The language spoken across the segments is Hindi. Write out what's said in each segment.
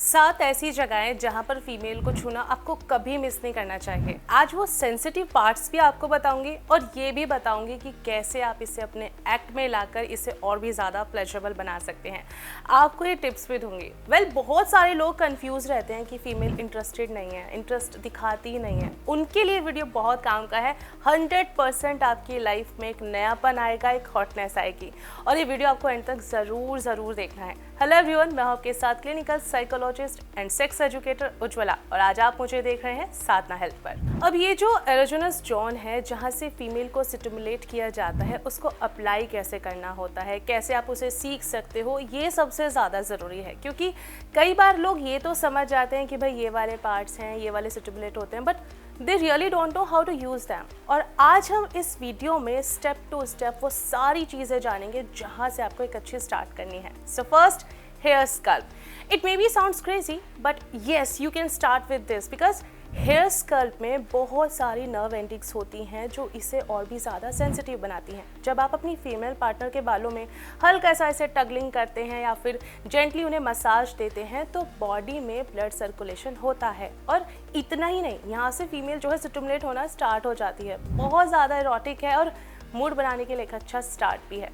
सात ऐसी जगहें जहां पर फीमेल को छूना आपको कभी मिस नहीं करना चाहिए। आज वो सेंसिटिव पार्ट्स भी आपको बताऊंगी और ये भी बताऊंगी कि कैसे आप इसे अपने एक्ट में लाकर इसे और भी ज़्यादा प्लेजरेबल बना सकते हैं। आपको ये टिप्स भी दूंगी। बहुत सारे लोग कंफ्यूज रहते हैं कि फीमेल इंटरेस्टेड नहीं है, इंटरेस्ट दिखाती ही नहीं है। उनके लिए वीडियो बहुत काम का है। 100% आपकी लाइफ में एक नयापन आएगा, एक हॉटनेस आएगी और ये वीडियो आपको एंड तक ज़रूर देखना है। हेलो एवरीवन, मैं हूं आपके साथ clinical psychologist and sex educator Ujjwala और आज आप मुझे देख रहे हैं साधना हेल्थ पर। अब ये जो एरोजेनस जोन है जहां से फीमेल को स्टिमुलेट किया जाता है, उसको अप्लाई कैसे करना होता है, कैसे आप उसे सीख सकते हो, ये सबसे ज़्यादा ज़रूरी है। क्योंकि कई बार लोग ये तो समझ जाते हैं कि भाई ये वाले पार्ट्स हैं, ये वाले स्टिमुलेट होते हैं, but they really don't know how to use them. और आज हम इस वीडियो में स्टेप टू स्टेप वो सारी चीज़ें जानेंगे जहाँ से आपको एक अच्छी स्टार्ट करनी है। So first, hair sculpt. It maybe sounds crazy, but yes, you can start with this because hair scalp में बहुत सारी नर्व एंडिंग्स होती हैं जो इसे और भी ज़्यादा सेंसिटिव बनाती हैं। जब आप अपनी फीमेल पार्टनर के बालों में हल्का सा ऐसे टगलिंग करते हैं या फिर जेंटली उन्हें मसाज देते हैं तो बॉडी में ब्लड सर्कुलेशन होता है। और इतना ही नहीं, यहाँ से फीमेल जो है स्टिमुलेट होना स्टार्ट हो जाती है। बहुत ज़्यादा इरोटिक है और मूड बनाने के लिए एक अच्छा स्टार्ट भी है।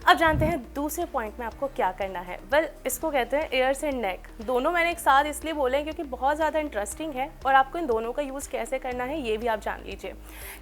अब जानते हैं दूसरे पॉइंट में आपको क्या करना है। इसको कहते हैं एयर्स एंड नेक। दोनों मैंने एक साथ इसलिए बोले हैं क्योंकि बहुत ज़्यादा इंटरेस्टिंग है और आपको इन दोनों का यूज़ कैसे करना है ये भी आप जान लीजिए।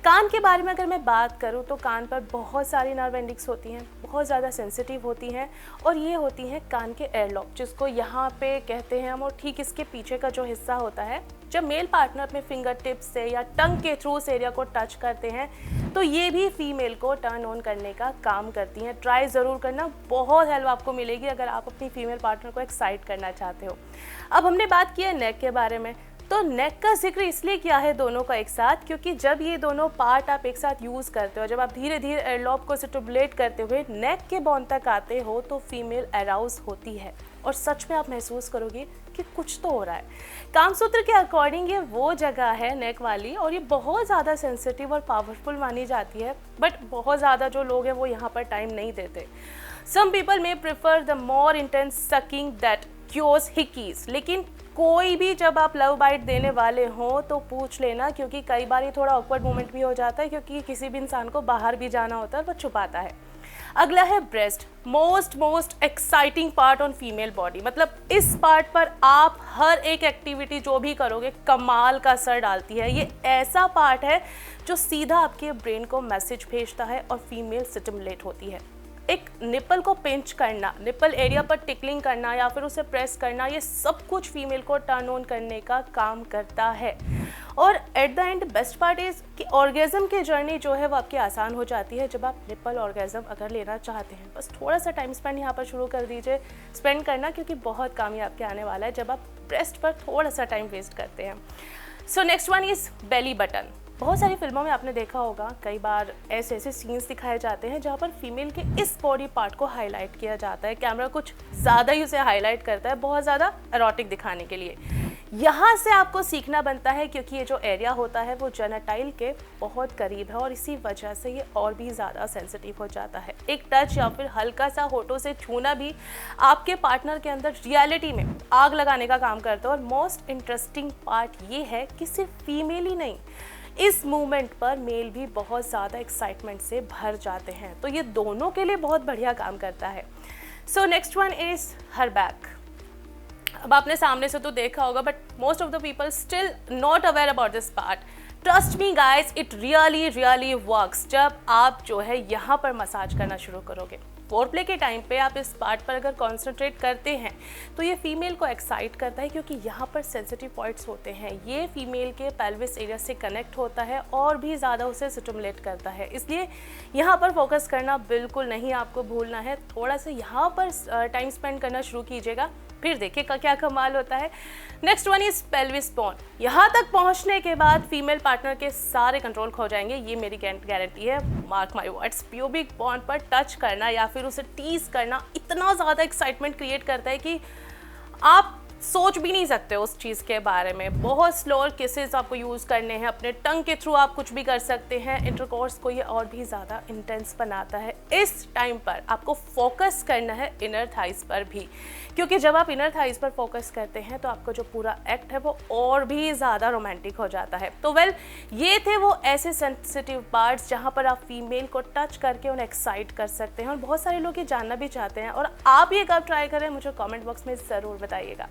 कान के बारे में अगर मैं बात करूँ तो कान पर बहुत सारी नर्व एंडिंग्स होती हैं, बहुत ज़्यादा सेंसिटिव होती हैं और ये होती हैं कान के एयरलॉक, जिसको यहाँ पे कहते हैं हम, और ठीक इसके पीछे का जो हिस्सा होता है, जब मेल पार्टनर अपने फिंगर टिप्स से या टंग के थ्रू उस एरिया को टच करते हैं तो ये भी फीमेल को टर्न ऑन करने का काम करती हैं। ट्राई ज़रूर करना, बहुत हेल्प आपको मिलेगी अगर आप अपनी फीमेल पार्टनर को एक्साइट करना चाहते हो। अब हमने बात की है नेक के बारे में, तो नेक का जिक्र इसलिए किया है दोनों का एक साथ क्योंकि जब ये दोनों पार्ट आप एक साथ यूज़ करते हो, जब आप धीरे धीरे एयरलॉब को स्टिमुलेट करते हुए नेक के बोन तक आते हो तो फीमेल अराउज होती है और सच में आप महसूस करोगे कि कुछ तो हो रहा है। कामसूत्र के अकॉर्डिंग ये वो जगह है नेक वाली और ये बहुत ज़्यादा सेंसिटिव और पावरफुल मानी जाती है, बट बहुत ज़्यादा जो लोग हैं वो यहाँ पर टाइम नहीं देते। Some people may prefer the more intense sucking that cures hickeys. लेकिन कोई भी जब आप लव बाइट देने वाले हो तो पूछ लेना, क्योंकि कई बार ये थोड़ा ऑकवर्ड मोमेंट भी हो जाता है क्योंकि किसी भी इंसान को बाहर भी जाना होता है और वो छुपाता है। अगला है breast, most exciting part on female body. मतलब इस पार्ट पर आप हर एक एक्टिविटी जो भी करोगे कमाल का असर डालती है। ये ऐसा पार्ट है जो सीधा आपके ब्रेन को मैसेज भेजता है और फीमेल स्टिमुलेट होती है। एक निपल को पिंच करना, निपल एरिया पर टिकलिंग करना या फिर उसे प्रेस करना, ये सब कुछ फीमेल को टर्न ऑन करने का काम करता है। और at the end best part is कि ऑर्गेज़म की जर्नी जो है वो आपकी आसान हो जाती है जब आप निपल ऑर्गेज़म अगर लेना चाहते हैं। बस थोड़ा सा टाइम स्पेंड यहाँ पर शुरू कर दीजिए स्पेंड करना, क्योंकि बहुत काम ये आपके आने वाला है जब आप ब्रेस्ट पर थोड़ा सा टाइम वेस्ट करते हैं। So next one is belly button. बहुत सारी फिल्मों में आपने देखा होगा, कई बार ऐसे सीन्स दिखाए जाते हैं जहाँ पर फीमेल के इस बॉडी पार्ट को हाईलाइट किया जाता है। कैमरा कुछ ज़्यादा ही उसे हाईलाइट करता है, बहुत ज़्यादा एरोटिक दिखाने के लिए। यहाँ से आपको सीखना बनता है क्योंकि ये जो एरिया होता है वो जेनिटाइल के बहुत करीब है और इसी वजह से ये और भी ज़्यादा सेंसिटिव हो जाता है। एक टच या फिर हल्का सा होठों से छूना भी आपके पार्टनर के अंदर रियलिटी में आग लगाने का काम करता है। और मोस्ट इंटरेस्टिंग पार्ट ये है कि सिर्फ फीमेल ही नहीं, इस मूवमेंट पर मेल भी बहुत ज़्यादा एक्साइटमेंट से भर जाते हैं, तो ये दोनों के लिए बहुत बढ़िया काम करता है। So next one is her back. अब आपने सामने से तो देखा होगा but most of the people still not aware about this part. Trust me guys, it really works. जब आप जो है यहाँ पर मसाज करना शुरू करोगे, फोरप्ले के टाइम पे आप इस पार्ट पर अगर कॉन्सेंट्रेट करते हैं तो ये फीमेल को एक्साइट करता है क्योंकि यहाँ पर सेंसिटिव पॉइंट्स होते हैं। ये फीमेल के पेल्विस एरिया से कनेक्ट होता है और भी ज़्यादा उसे स्टिमुलेट करता है। इसलिए यहाँ पर फोकस करना बिल्कुल नहीं आपको भूलना है। थोड़ा सा यहाँ पर टाइम स्पेंड करना शुरू कीजिएगा, फिर देखिए क्या कमाल होता है। Next one is pelvis bone. यहाँ तक पहुँचने के बाद फीमेल पार्टनर के सारे कंट्रोल खो जाएंगे, ये मेरी गारंटी है, mark my words. Pubic bone पर टच करना या फिर उसे टीज करना इतना ज़्यादा एक्साइटमेंट क्रिएट करता है कि आप सोच भी नहीं सकते उस चीज़ के बारे में। बहुत स्लोअर किसेस आपको यूज़ करने हैं, अपने टंग के थ्रू आप कुछ भी कर सकते हैं। इंटरकोर्स को ये और भी ज़्यादा इंटेंस बनाता है। इस टाइम पर आपको फोकस करना है इनर थाइस पर भी, क्योंकि जब आप इनर थाइस पर फोकस करते हैं तो आपका जो पूरा एक्ट है वो और भी ज़्यादा रोमांटिक हो जाता है। तो ये थे वो ऐसे सेंसिटिव पार्ट्स जहाँ पर आप फीमेल को टच करके उन्हें एक्साइट कर सकते हैं, और बहुत सारे लोग ये जानना भी चाहते हैं। और आप ये कब ट्राई करें मुझे कमेंट बॉक्स में ज़रूर बताइएगा।